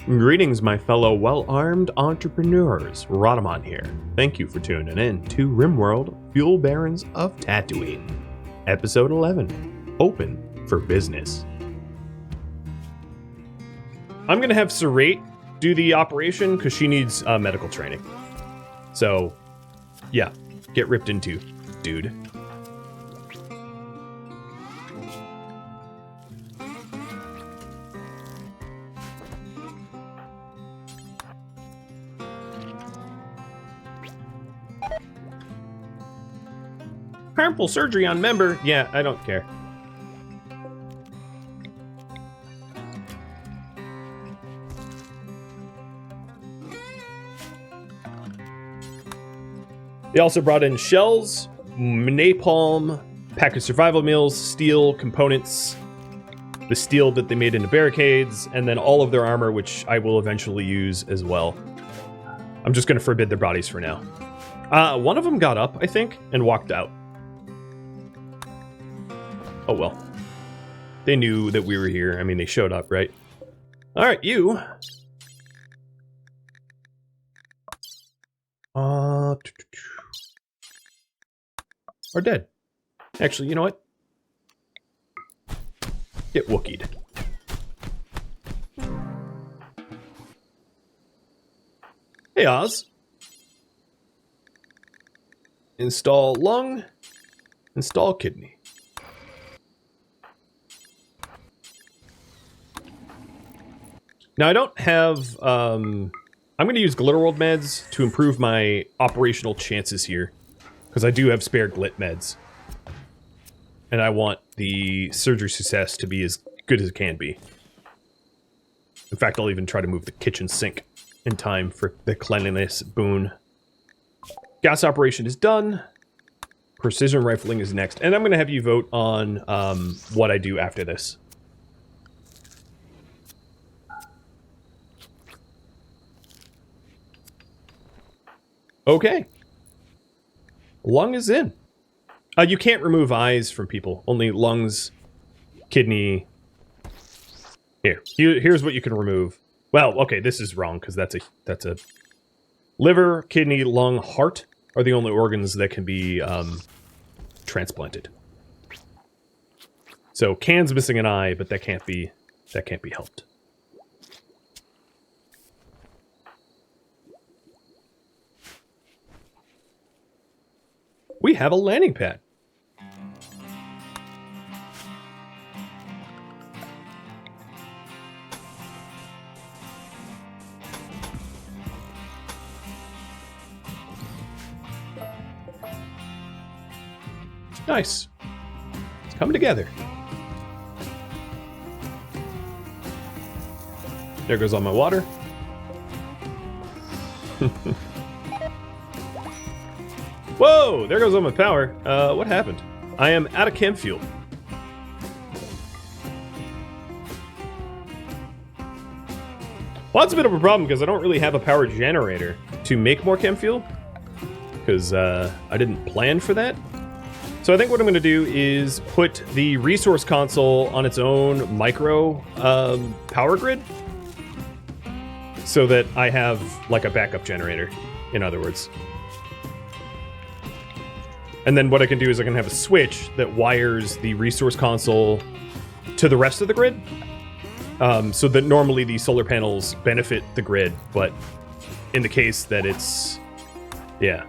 Greetings, my fellow well-armed entrepreneurs. Rhadamant here. Thank you for tuning in to RimWorld, Fuel Barons of Tatooine. Episode 11, Open for Business. I'm going to have Sarate do the operation because she needs medical training. So, yeah, get ripped into, dude. Harmful surgery on member. Yeah, I don't care. They also brought in shells, napalm, pack of survival meals, steel components, the steel that they made into barricades, and then all of their armor, which I will eventually use as well. I'm just going to forbid their bodies for now. One of them got up, I think, and walked out. Oh well. They knew that we were here. I mean, they showed up, right? Alright, you. Are dead. Actually, you know what? Get Wookieed. Hey, Oz. Install lung. Install kidney. Now, I don't have, I'm going to use Glitterworld meds to improve my operational chances here, because I do have spare Glit meds. And I want the surgery success to be as good as it can be. In fact, I'll even try to move the kitchen sink in time for the cleanliness boon. Gas operation is done. Precision rifling is next. And I'm going to have you vote on what I do after this. Okay. Lung is in. You can't remove eyes from people. Only lungs, kidney. Here's what you can remove. Well, okay, this is wrong because that's a liver, kidney, lung, heart are the only organs that can be transplanted. So Can's missing an eye, but that can't be helped. We have a landing pad. Nice. It's coming together. There goes all my water. Whoa! There goes all my power. What happened? I am out of chem fuel. Well, that's a bit of a problem because I don't really have a power generator to make more chem fuel. Because I didn't plan for that. So I think what I'm going to do is put the resource console on its own micro power grid. So that I have like a backup generator, in other words. And then what I can do is I can have a switch that wires the resource console to the rest of the grid. So that normally the solar panels benefit the grid, but in the case that it's... yeah.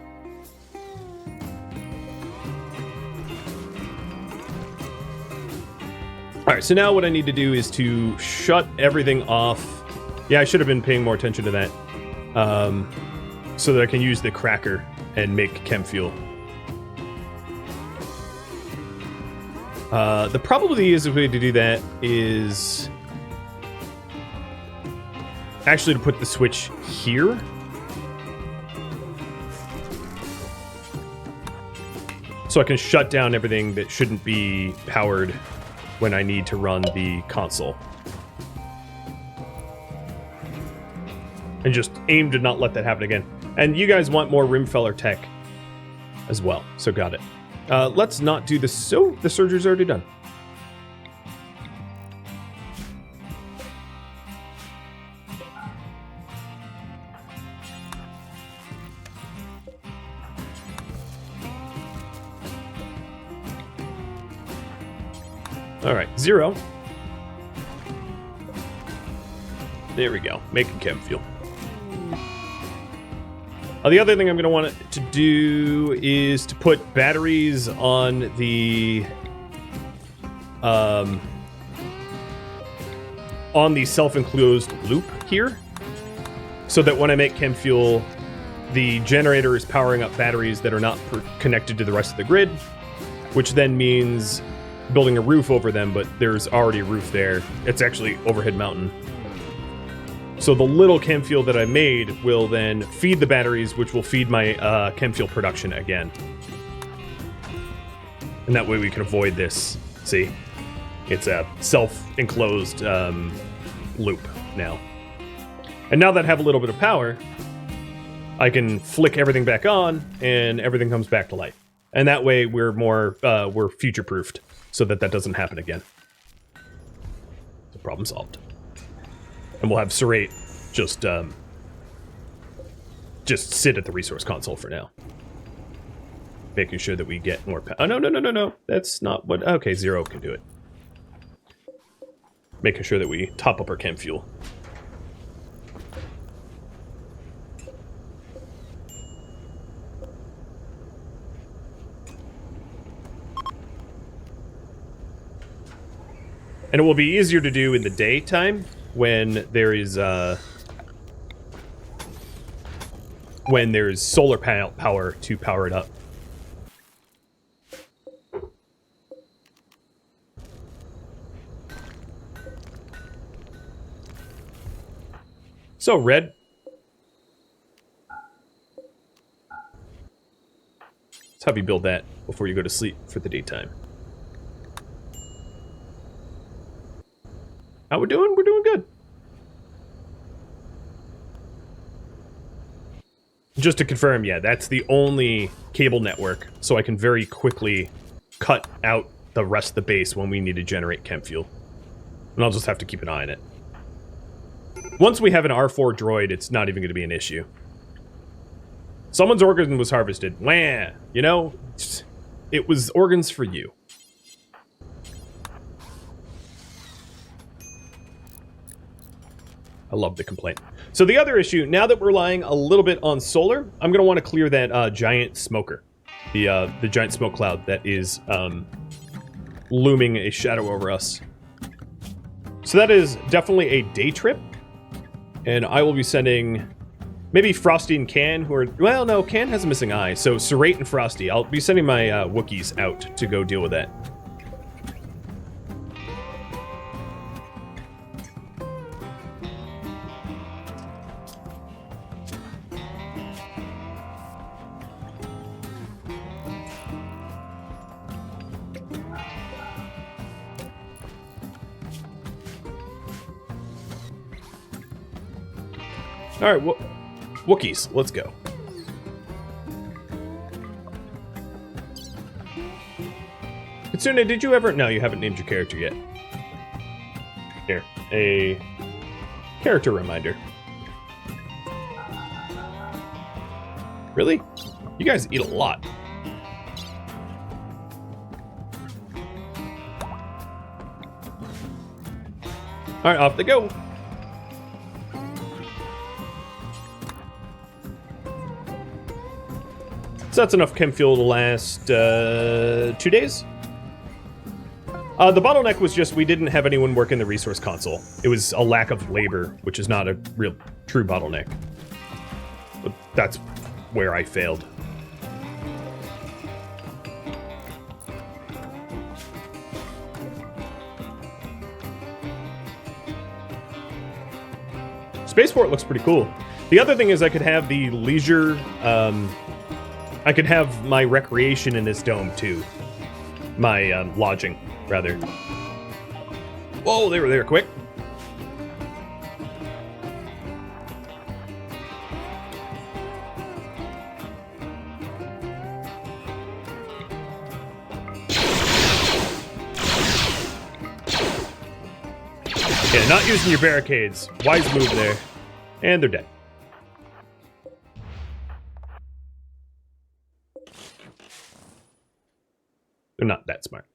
Alright, so now what I need to do is to shut everything off. Yeah, I should have been paying more attention to that. So that I can use the cracker and make chem fuel. The probably easiest way to do that is actually to put the switch here. So I can shut down everything that shouldn't be powered when I need to run the console. And just aim to not let that happen again. And you guys want more Rimfeller tech as well, so got it. Let's not do this. So the surgery's already done. All right, 0. There we go. Making chem fuel. The other thing I'm going to want to do is to put batteries on the self-enclosed loop here, so that when I make chem fuel, the generator is powering up batteries that are not connected to the rest of the grid, which then means building a roof over them, but there's already a roof there. It's actually overhead mountain. So the little chem fuel that I made will then feed the batteries, which will feed my chem fuel production again. And that way we can avoid this. See? It's a self-enclosed loop now. And now that I have a little bit of power, I can flick everything back on, and everything comes back to life. And that way we're more, we're future-proofed, so that that doesn't happen again. So problem solved. And we'll have Serrate just sit at the resource console for now. Making sure that we get more power. Oh, no. That's not what... Okay, 0 can do it. Making sure that we top up our chem fuel. And it will be easier to do in the daytime when there is solar panel power to power it up. So, Red. Let's have you build that before you go to sleep for the daytime. How we doing? We're doing good. Just to confirm, yeah, that's the only cable network, so I can very quickly cut out the rest of the base when we need to generate chem fuel. And I'll just have to keep an eye on it. Once we have an R4 droid, it's not even going to be an issue. Someone's organ was harvested. Wah! You know, it was organs for you. I love the complaint. So the other issue, now that we're relying a little bit on solar, I'm going to want to clear that giant smoker. The giant smoke cloud that is looming a shadow over us. So that is definitely a day trip. And I will be sending maybe Frosty and Can, who are... Well, no, Can has a missing eye. So Serrate and Frosty. I'll be sending my Wookiees out to go deal with that. All right, Wookiees, let's go. Kitsune, did you ever... No, you haven't named your character yet. Here, a character reminder. Really? You guys eat a lot. All right, off they go. So that's enough chem fuel to last 2 days. The bottleneck was just we didn't have anyone working the resource console. It was a lack of labor, which is not a real true bottleneck. But that's where I failed. Spaceport looks pretty cool. The other thing is I could have the leisure... I could have my recreation in this dome, too. My, lodging, rather. Whoa, they were there quick. Yeah, not using your barricades. Wise move there. And they're dead. They're not that smart.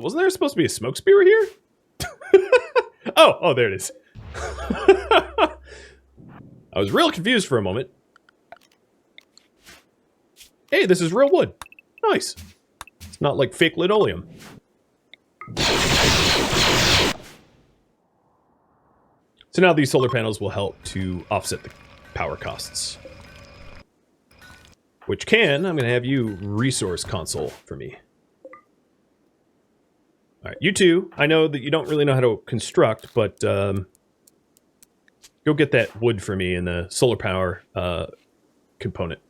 Wasn't there supposed to be a smoke spear here? Oh, there it is. I was real confused for a moment. Hey, this is real wood. Nice. It's not like fake linoleum. So now these solar panels will help to offset the power costs. Which I'm going to have you resource console for me. Alright, you two, I know that you don't really know how to construct, but go get that wood for me and the solar power component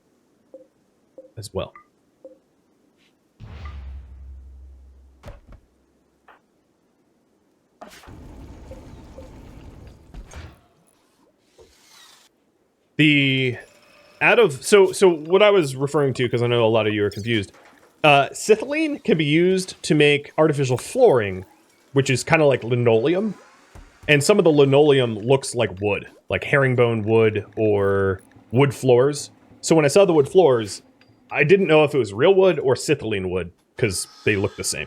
as well. So what I was referring to, because I know a lot of you are confused, Sithylene can be used to make artificial flooring, which is kind of like linoleum. And some of the linoleum looks like wood, like herringbone wood or wood floors. So when I saw the wood floors, I didn't know if it was real wood or Sithylene wood, because they look the same.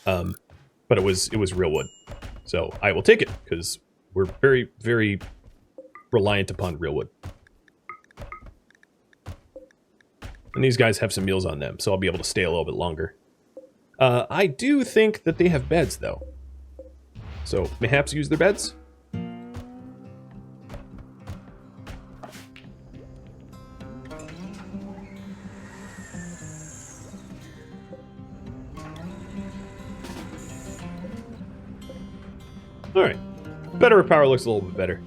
But it was real wood. So I will take it, because we're very, very reliant upon real wood. And these guys have some meals on them, so I'll be able to stay a little bit longer. I do think that they have beds, though. So, mayhaps use their beds? Alright. Better power looks a little bit better.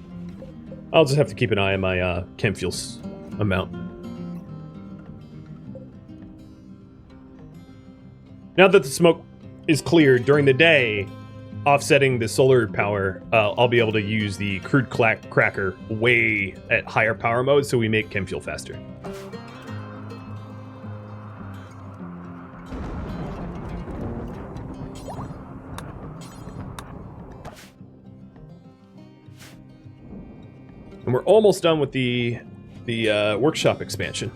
I'll just have to keep an eye on my chem fuels amount. Now that the smoke is cleared during the day, offsetting the solar power, I'll be able to use the crude cracker way at higher power mode, so we make chem fuel faster. And we're almost done with the workshop expansion.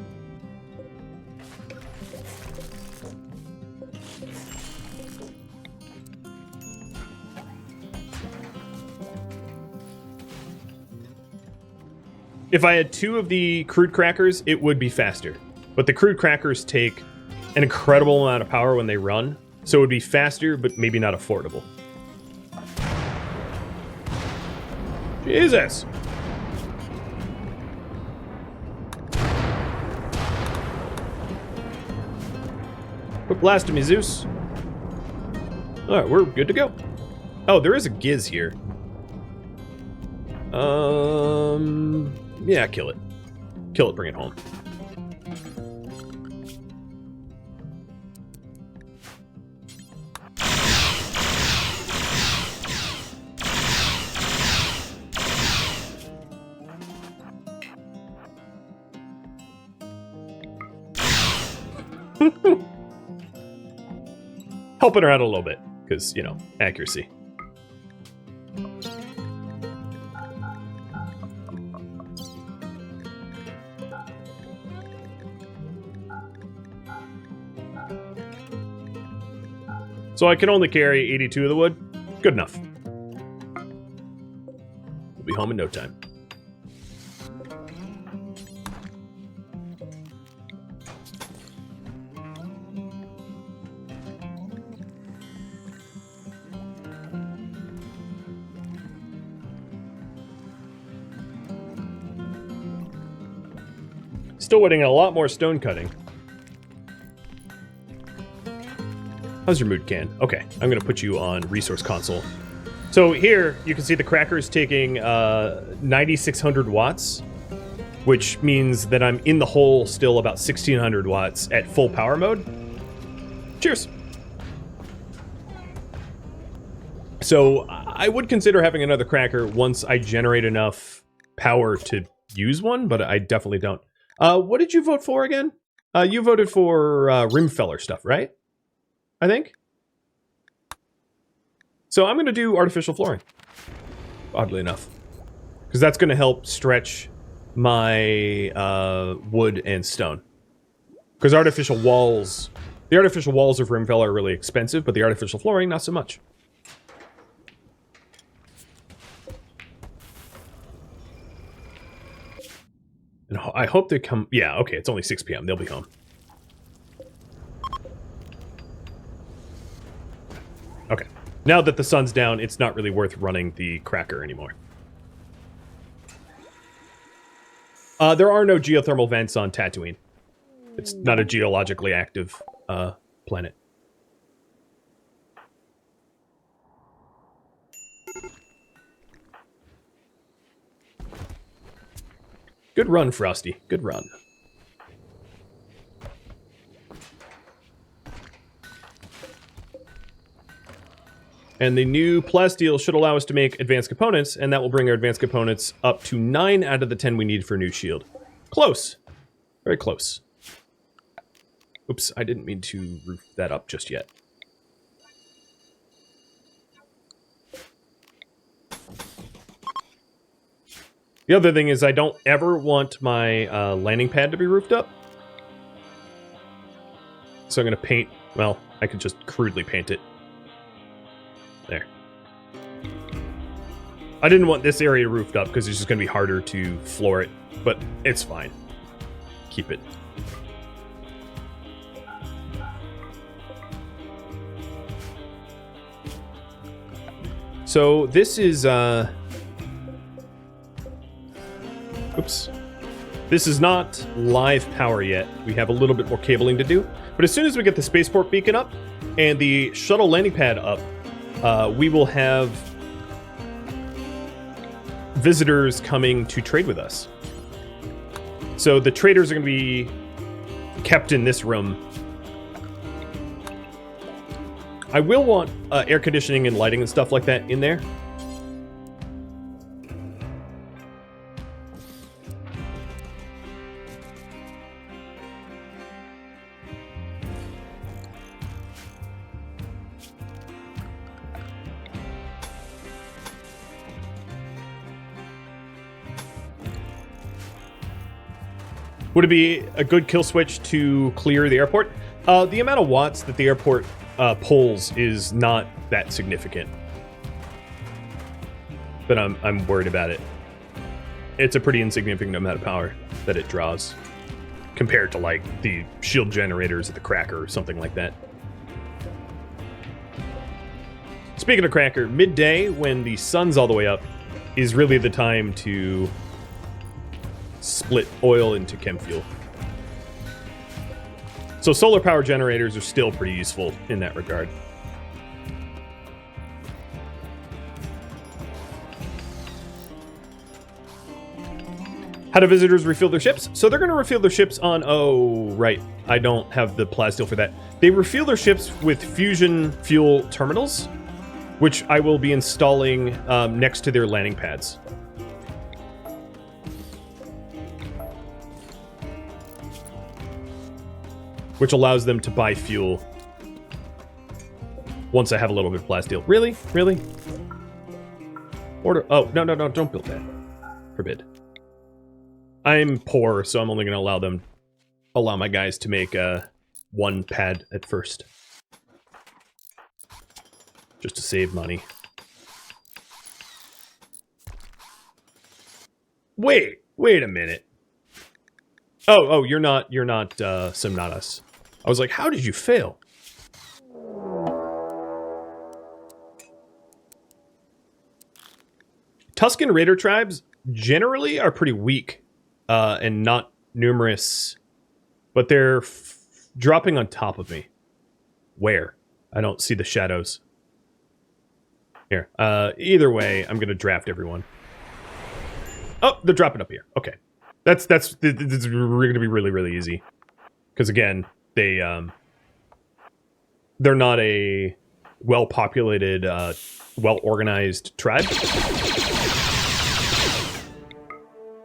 If I had 2 of the crude crackers, it would be faster. But the crude crackers take an incredible amount of power when they run, so it would be faster, but maybe not affordable. Jesus! Quit blasting me, Zeus. Alright, we're good to go. Oh, there is a Giz here. Yeah, kill it. Kill it, bring it home. Helping her out a little bit, because, you know, accuracy. So I can only carry 82 of the wood. Good enough. We'll be home in no time. Still waiting on a lot more stone cutting. How's your mood, Can? Okay, I'm gonna put you on resource console. So here, you can see the cracker's taking 9,600 watts, which means that I'm in the hole still about 1,600 watts at full power mode. Cheers! So I would consider having another cracker once I generate enough power to use one, but I definitely don't. What did you vote for again? You voted for Rimfeller stuff, right? I think. So I'm going to do artificial flooring, oddly enough, because that's going to help stretch my wood and stone. Because artificial walls The artificial walls of Rimfell are really expensive, but the artificial flooring, not so much. And I hope they come... Yeah, okay, it's only 6 p.m. They'll be home. Okay. Now that the sun's down, it's not really worth running the cracker anymore. There are no geothermal vents on Tatooine. It's not a geologically active planet. Good run, Frosty. Good run. And the new plasteel should allow us to make advanced components, and that will bring our advanced components up to 9 out of the 10 we need for a new shield. Close. Very close. Oops, I didn't mean to roof that up just yet. The other thing is I don't ever want my landing pad to be roofed up. So I'm going to paint... Well, I could just crudely paint it. There. I didn't want this area roofed up because it's just going to be harder to floor it. But it's fine. Keep it. So this is... Oops. This is not live power yet. We have a little bit more cabling to do. But as soon as we get the spaceport beacon up and the shuttle landing pad up, we will have visitors coming to trade with us. So the traders are going to be kept in this room. I will want air conditioning and lighting and stuff like that in there. Would it be a good kill switch to clear the airport? The amount of watts that the airport pulls is not that significant. But I'm worried about it. It's a pretty insignificant amount of power that it draws compared to like the shield generators at the cracker or something like that. Speaking of cracker, midday when the sun's all the way up is really the time to split oil into chem fuel. So solar power generators are still pretty useful in that regard. How do visitors refuel their ships? So they're going to refuel their ships on... Oh, right. I don't have the plasteel for that. They refuel their ships with fusion fuel terminals, which I will be installing next to their landing pads. Which allows them to buy fuel once I have a little bit of plasteel. Really? Really? Order... Oh, no, don't build that. Forbid. I'm poor, so I'm only going to allow my guys to make one pad at first. Just to save money. Wait a minute. Oh, you're not Simnatus. I was like, how did you fail? Tusken Raider tribes generally are pretty weak and not numerous, but they're dropping on top of me. Where? I don't see the shadows. Here. Either way, I'm going to draft everyone. Oh, they're dropping up here. Okay. This is going to be really, really easy. Because again, they're not a well-populated, well-organized tribe.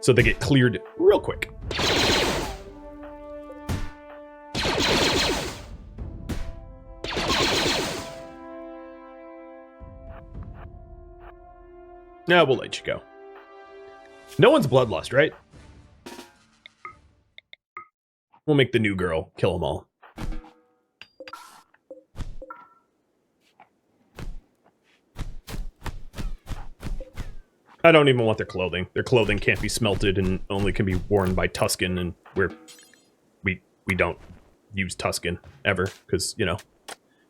So they get cleared real quick. Now we'll let you go. No one's bloodlust, right? We'll make the new girl kill them all. I don't even want their clothing. Their clothing can't be smelted and only can be worn by Tusken, and we don't use Tusken ever, because, you know,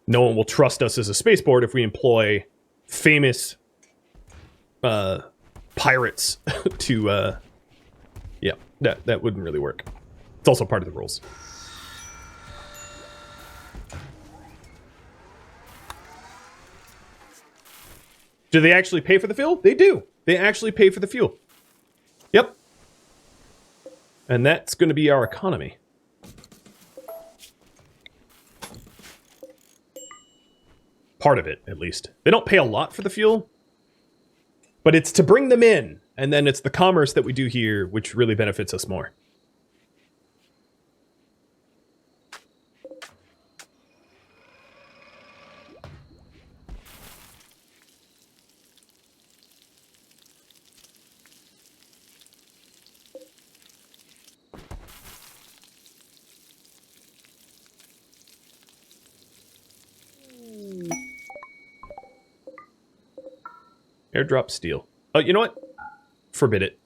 no one will trust us as a spaceport if we employ famous pirates to yeah, that wouldn't really work. It's also part of the rules. Do they actually pay for the fuel? They do. They actually pay for the fuel. Yep. And that's going to be our economy. Part of it, at least. They don't pay a lot for the fuel, but it's to bring them in, and then it's the commerce that we do here which really benefits us more. Airdrop steel. Oh, you know what? Forbid it.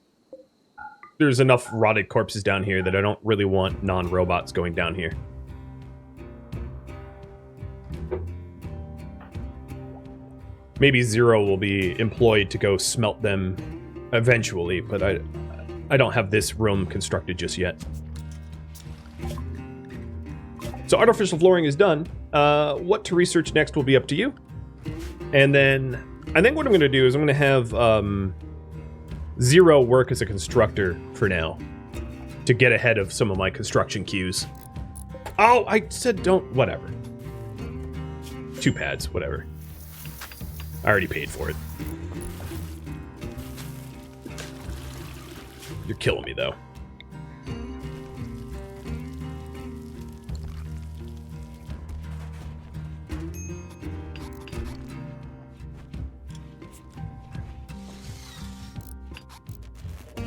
There's enough rotted corpses down here that I don't really want non-robots going down here. Maybe Zero will be employed to go smelt them eventually, but I don't have this room constructed just yet. So artificial flooring is done. What to research next will be up to you. And then I think what I'm going to do is I'm going to have Zero work as a constructor for now to get ahead of some of my construction queues. Oh, I said don't, whatever. 2 pads, whatever. I already paid for it. You're killing me, though.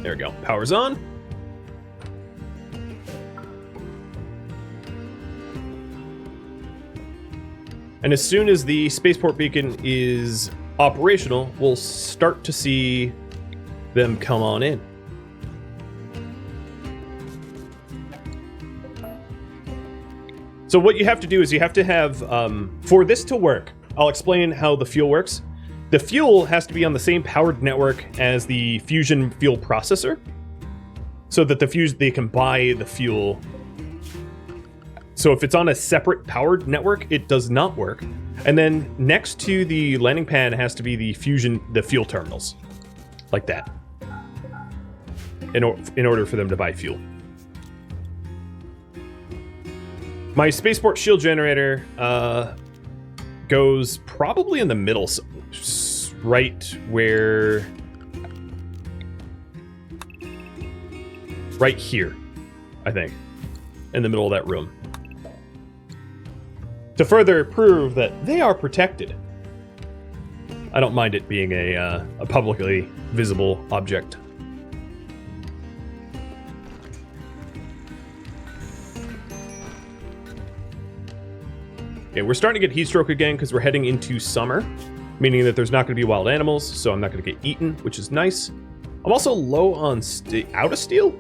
There we go. Power's on. And as soon as the spaceport beacon is operational, we'll start to see them come on in. So what you have to do is you have to have, for this to work, I'll explain how the fuel works. The fuel has to be on the same powered network as the fusion fuel processor, so that they can buy the fuel. So if it's on a separate powered network, it does not work. And then next to the landing pad has to be the fuel terminals, like that, in order for them to buy fuel. My spaceport shield generator goes probably in the middle, right where, right here, I think, in the middle of that room, to further prove that they are protected. I don't mind it being a publicly visible object. Okay, we're starting to get heat stroke again because we're heading into summer, meaning that there's not going to be wild animals, so I'm not going to get eaten, which is nice. I'm also low on out of steel?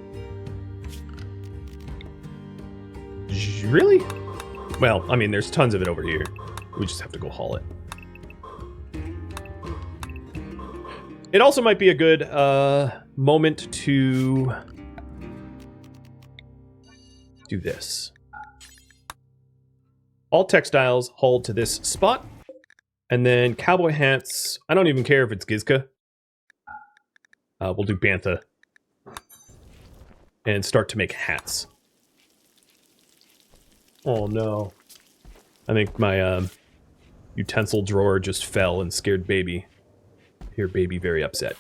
Really? Well, I mean, there's tons of it over here. We just have to go haul it. It also might be a good moment to do this. All textiles hauled to this spot. And then cowboy hats. I don't even care if it's Gizka. We'll do Bantha. And start to make hats. Oh no. I think my utensil drawer just fell and scared baby. Hear baby very upset.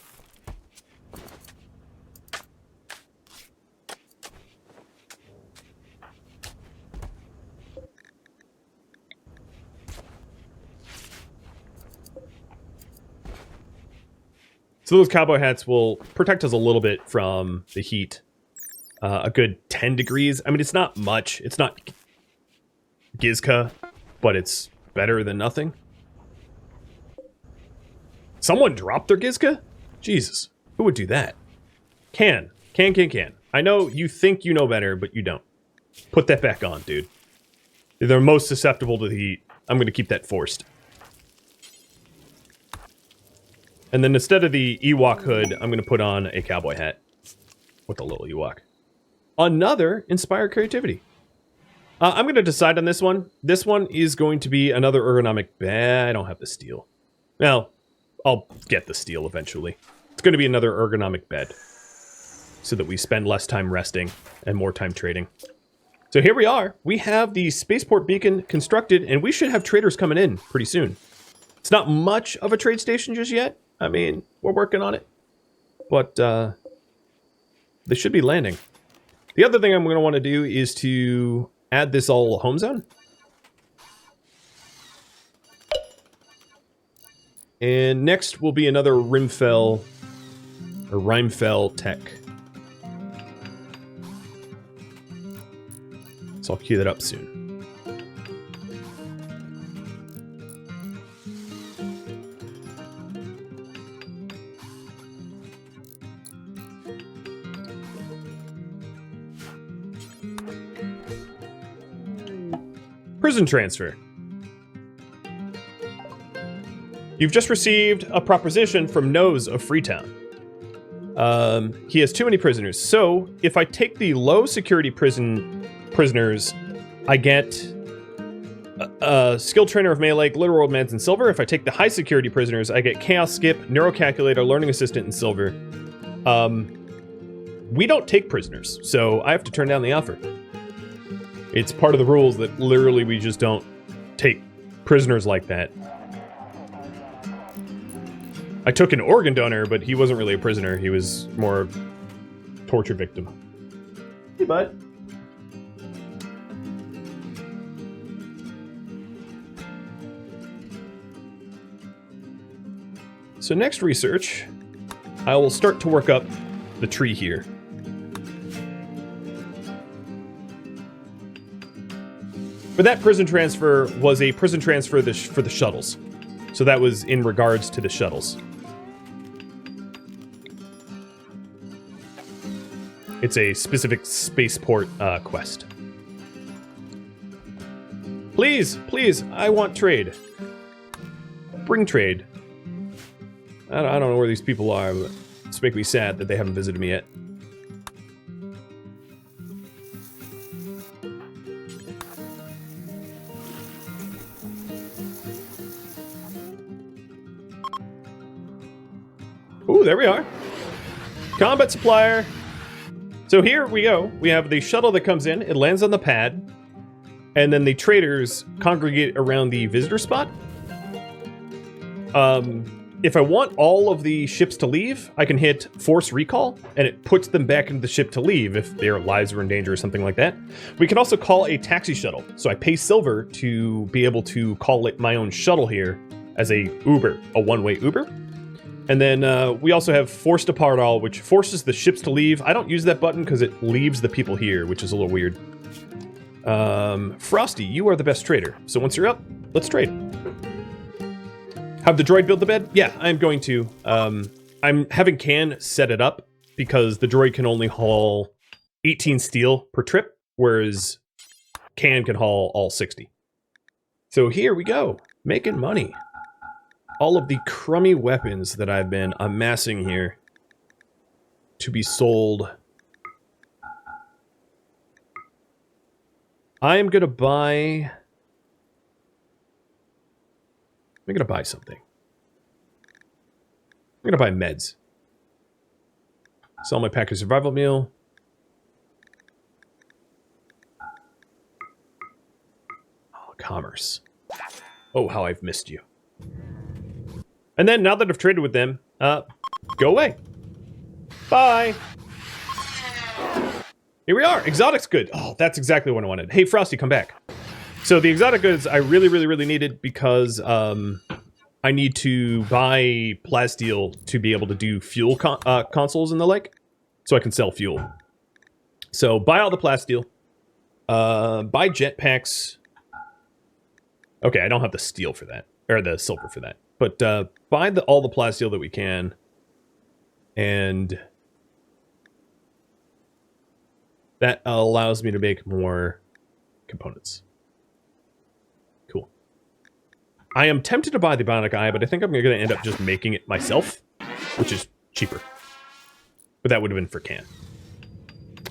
So those cowboy hats will protect us a little bit from the heat. A good 10 degrees. I mean, it's not much. It's not Gizka, but it's better than nothing. Someone dropped their Gizka? Jesus. Who would do that? Can. I know you think you know better, but you don't. Put that back on, dude. They're most susceptible to the heat. I'm going to keep that forced. And then instead of the Ewok hood, I'm going to put on a cowboy hat. With a little Ewok. Another inspired creativity. I'm going to decide on this one. This one is going to be another ergonomic bed. I don't have the steel. Well, I'll get the steel eventually. It's going to be another ergonomic bed. So that we spend less time resting and more time trading. So here we are. We have the Spaceport beacon constructed, and we should have traders coming in pretty soon. It's not much of a trade station just yet. I mean, we're working on it. But, they should be landing. The other thing I'm going to want to do is to add this all home zone. And next will be another Rimfell tech. So I'll queue that up soon. Prison transfer. You've just received a proposition from Nose of Freetown. He has too many prisoners. So if I take the low security prisoners, I get a skill trainer of melee, glitter world meds, and silver. If I take the high security prisoners, I get chaos skip, neurocalculator, learning assistant, and silver. We don't take prisoners, so I have to turn down the offer. It's part of the rules that literally we just don't take prisoners like that. I took an organ donor, but he wasn't really a prisoner. He was more a torture victim. Hey, bud. So next research, I will start to work up the tree here. But that prison transfer was a prison transfer for the shuttles. So that was in regards to the shuttles. It's a specific spaceport quest. Please, I want trade. Bring trade. I don't know where these people are, but it's making me sad that they haven't visited me yet. Ooh, there we are. Combat supplier. So here we go. We have the shuttle that comes in. It lands on the pad. And then the traders congregate around the visitor spot. If I want all of the ships to leave, I can hit force recall, and it puts them back into the ship to leave if their lives are in danger or something like that. We can also call a taxi shuttle. So I pay silver to be able to call it my own shuttle here as a Uber, a one-way Uber. And then we also have Force Depart All, which forces the ships to leave. I don't use that button because it leaves the people here, which is a little weird. Frosty, you are the best trader. So once you're up, let's trade. Have the droid build the bed? Yeah, I'm going to. I'm having Can set it up because the droid can only haul 18 steel per trip, whereas Can haul all 60. So here we go, making money. All of the crummy weapons that I've been amassing here to be sold. I'm gonna buy something. I'm gonna buy meds. Sell my pack of survival meal. Oh, commerce. Oh, how I've missed you. And then, now that I've traded with them, go away. Bye. Here we are. Exotic's good. Oh, that's exactly what I wanted. Hey, Frosty, come back. So the exotic goods I really needed because I need to buy plasteel to be able to do fuel consoles and the like, so I can sell fuel. So buy all the plasteel. Buy jetpacks. Okay, I don't have the steel for that, or the silver for that. But buy all the plasteel that we can. And that allows me to make more components. Cool. I am tempted to buy the bionic eye, but I think I'm going to end up just making it myself, which is cheaper. But that would have been for Can.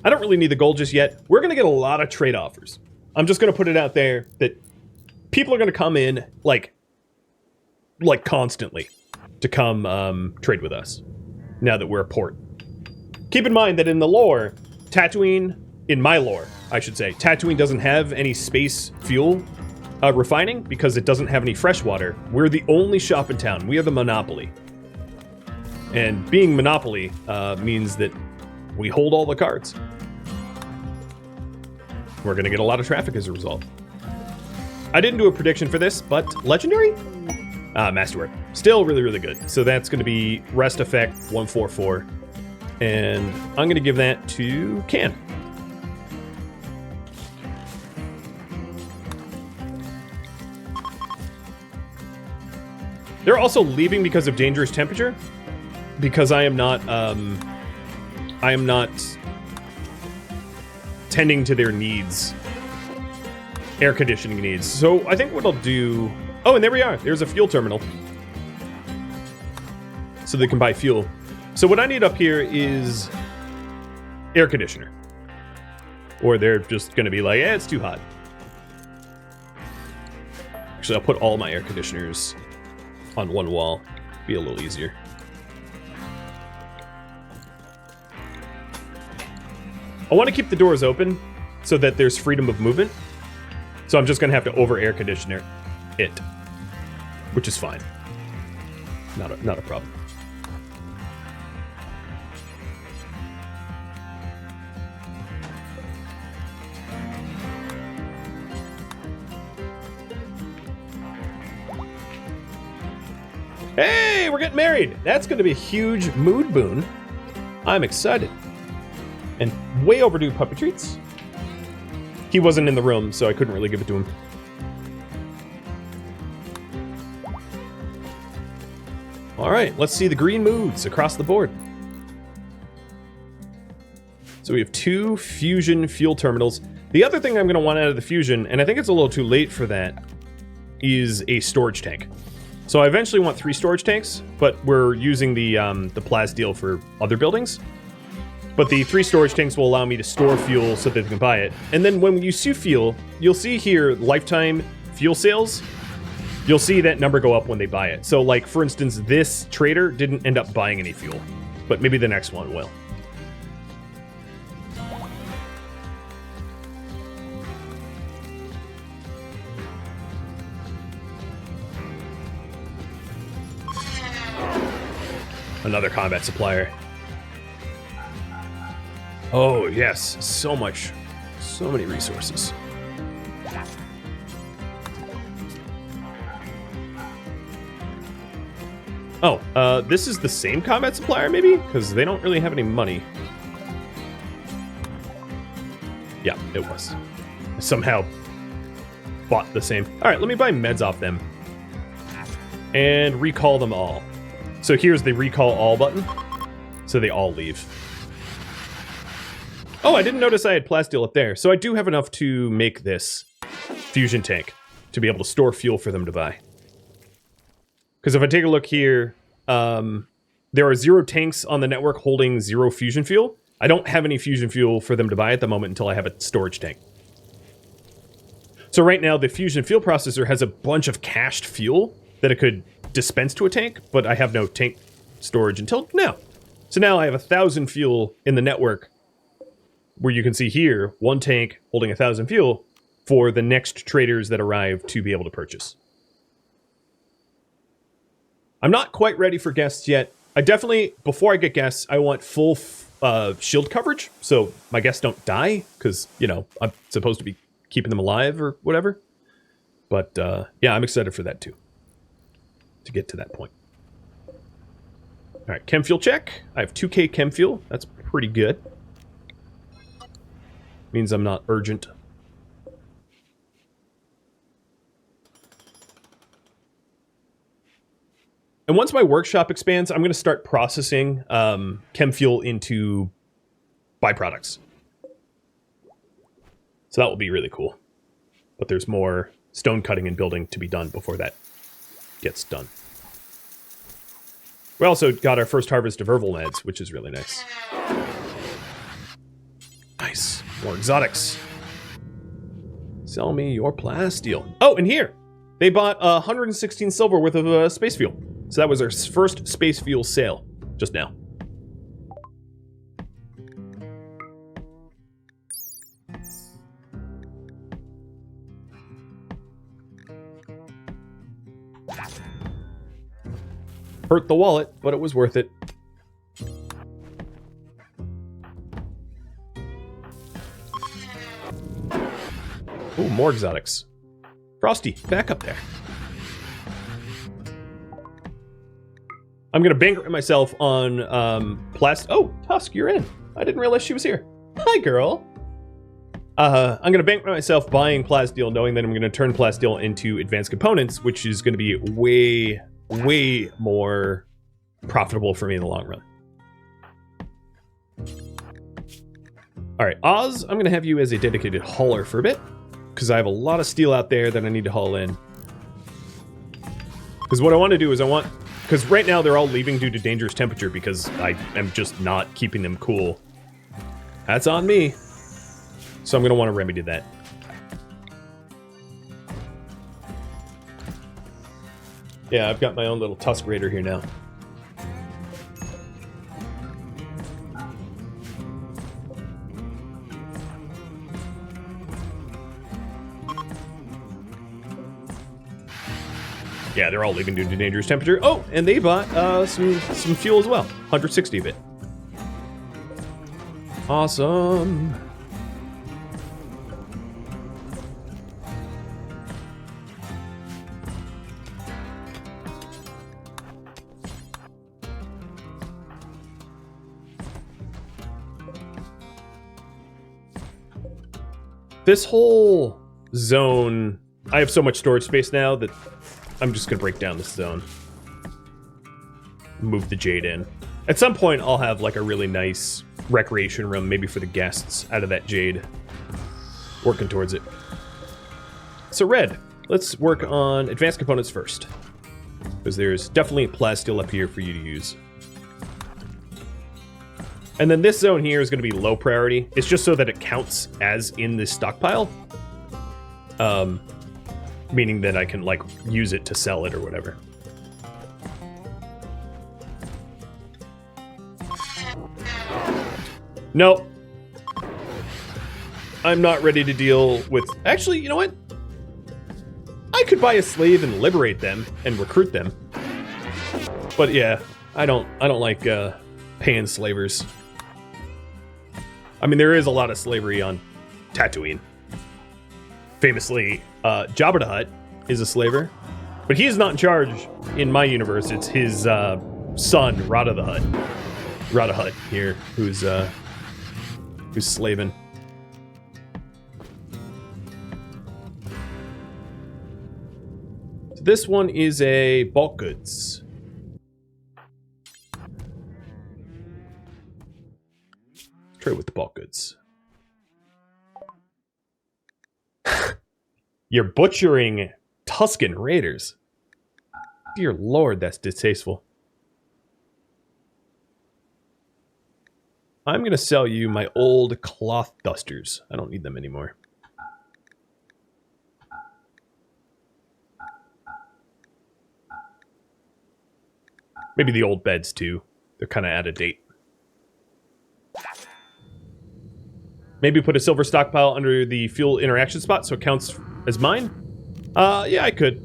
I don't really need the gold just yet. We're going to get a lot of trade offers. I'm just going to put it out there that people are going to come in, like constantly, to come trade with us, now that we're a port. Keep in mind that in the lore, Tatooine, in my lore, I should say, Tatooine doesn't have any space fuel refining because it doesn't have any freshwater. We're the only shop in town. We are the monopoly. And being monopoly means that we hold all the cards. We're going to get a lot of traffic as a result. I didn't do a prediction for this, but legendary? Masterwork. Still really, really good. So that's going to be rest effect 144. And I'm going to give that to Can. They're also leaving because of dangerous temperature. Because I am not tending to their needs. Air conditioning needs. So I think what I'll do... Oh, and there we are. There's a fuel terminal. So they can buy fuel. So what I need up here is air conditioner. Or they're just going to be like, eh, it's too hot. Actually, I'll put all my air conditioners on one wall. Be a little easier. I want to keep the doors open so that there's freedom of movement. So I'm just going to have to over air conditioner it, which is fine. Not a problem. Hey, we're getting married. That's going to be a huge mood boon. I'm excited. And way overdue puppy treats. He wasn't in the room, so I couldn't really give it to him. All right, let's see the green moods across the board. So we have 2 fusion fuel terminals. The other thing I'm going to want out of the fusion, and I think it's a little too late for that, is a storage tank. So I eventually want 3 storage tanks, but we're using the Plaz deal for other buildings. But the 3 storage tanks will allow me to store fuel so that they can buy it. And then when you see fuel, you'll see here lifetime fuel sales. You'll see that number go up when they buy it. So like, for instance, this trader didn't end up buying any fuel, but maybe the next one will. Another combat supplier. Oh, yes. So much. So many resources. Oh, this is the same combat supplier, maybe? Because they don't really have any money. Yeah, it was. I somehow bought the same. All right, let me buy meds off them. And recall them all. So here's the recall all button. So they all leave. Oh, I didn't notice I had plasteel up there. So I do have enough to make this fusion tank to be able to store fuel for them to buy. Because if I take a look here, there are 0 tanks on the network holding 0 fusion fuel. I don't have any fusion fuel for them to buy at the moment until I have a storage tank. So right now, the fusion fuel processor has a bunch of cached fuel that it could dispense to a tank, but I have no tank storage until now. So now I have 1,000 fuel in the network, where you can see here, 1 tank holding 1,000 fuel for the next traders that arrive to be able to purchase. I'm not quite ready for guests yet. I definitely, before I get guests, I want full shield coverage, so my guests don't die, because, you know, I'm supposed to be keeping them alive or whatever. But, yeah, I'm excited for that, too. To get to that point. All right, chem fuel check. I have 2K chem fuel. That's pretty good. Means I'm not urgent. And once my workshop expands, I'm going to start processing chem fuel into byproducts. So that will be really cool. But there's more stone cutting and building to be done before that gets done. We also got our first harvest of herbal meds, which is really nice. Nice. More exotics. Sell me your plasteel. Oh, and here! They bought 116 silver worth of space fuel. So that was our first space fuel sale, just now. Hurt the wallet, but it was worth it. Ooh, more exotics. Frosty, back up there. I'm gonna bankrupt myself on Oh, Tusk, you're in. I didn't realize she was here. Hi, girl. I'm gonna bankrupt myself buying plasteel, knowing that I'm gonna turn plasteel into advanced components, which is gonna be way more profitable for me in the long run. All right, Oz, I'm gonna have you as a dedicated hauler for a bit, because I have a lot of steel out there that I need to haul in. Because what I want to do is because right now they're all leaving due to dangerous temperature because I am just not keeping them cool. That's on me. So I'm going to want to remedy that. Yeah, I've got my own little Tusk Raider here now. Yeah, they're all leaving due to dangerous temperature. Oh, and they bought some fuel as well. 160 of it. Awesome. This whole zone, I have so much storage space now that I'm just gonna break down this zone. Move the jade in. At some point, I'll have like a really nice recreation room, maybe for the guests, out of that jade. Working towards it. So Red, let's work on advanced components first. Because there's definitely plasteel up here for you to use. And then this zone here is going to be low priority. It's just so that it counts as in this stockpile. Meaning that I can, like, use it to sell it or whatever. Nope. I'm not ready to deal with... Actually, you know what? I could buy a slave and liberate them and recruit them. But yeah, I don't like paying slavers. I mean, there is a lot of slavery on Tatooine. Famously, Jabba the Hutt is a slaver, but he is not in charge in my universe. It's his son, Rhada the Hutt. Rhada Hutt here, who's slaving. So this one is a bulk goods. Trade with the bulk goods. You're butchering Tusken Raiders. Dear Lord, that's distasteful. I'm going to sell you my old cloth dusters. I don't need them anymore. Maybe the old beds, too. They're kind of out of date. Maybe put a silver stockpile under the fuel interaction spot so it counts as mine? Yeah, I could.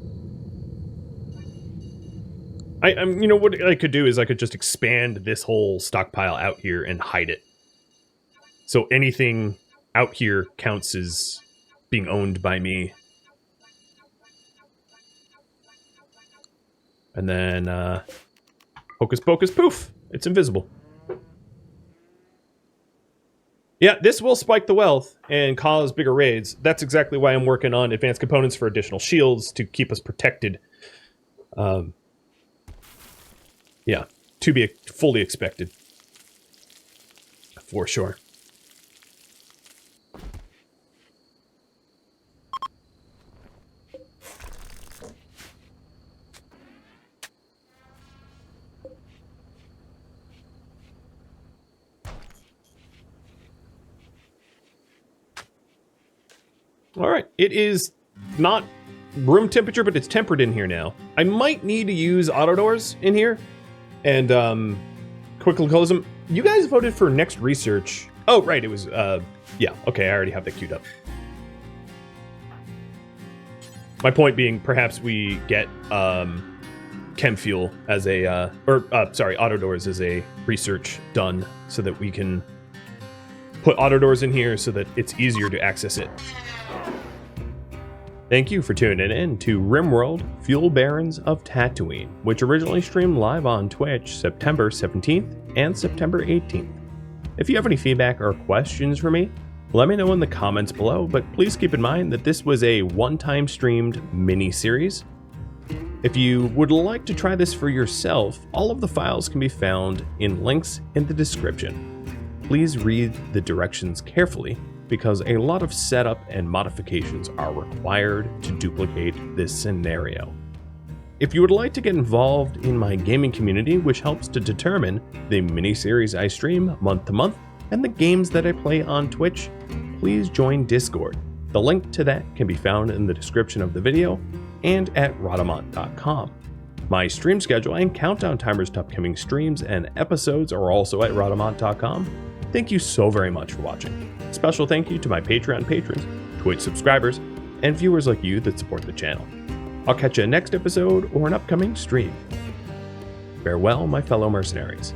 You know, what I could do is I could just expand this whole stockpile out here and hide it. So anything out here counts as being owned by me. And then, hocus pocus poof, it's invisible. Yeah, this will spike the wealth and cause bigger raids. That's exactly why I'm working on advanced components for additional shields to keep us protected. Yeah, to be fully expected. For sure. All right, it is not room temperature, but it's tempered in here now. I might need to use auto doors in here and quickly close them. You guys voted for next research. Oh, right, it was, yeah, okay, I already have that queued up. My point being, perhaps we get chem fuel as a, sorry, auto doors as a research done so that we can put auto doors in here so that it's easier to access it. Thank you for tuning in to RimWorld Fuel Barons of Tatooine, which originally streamed live on Twitch September 17th and September 18th. If you have any feedback or questions for me, let me know in the comments below, but please keep in mind that this was a one-time streamed mini-series. If you would like to try this for yourself, all of the files can be found in links in the description. Please read the directions carefully, because a lot of setup and modifications are required to duplicate this scenario. If you would like to get involved in my gaming community, which helps to determine the mini-series I stream month to month and the games that I play on Twitch, please join Discord. The link to that can be found in the description of the video and at Rhadamant.com. My stream schedule and countdown timers to upcoming streams and episodes are also at Rhadamant.com. Thank you so very much for watching. Special thank you to my Patreon patrons, Twitch subscribers, and viewers like you that support the channel. I'll catch you next episode or an upcoming stream. Farewell, my fellow mercenaries.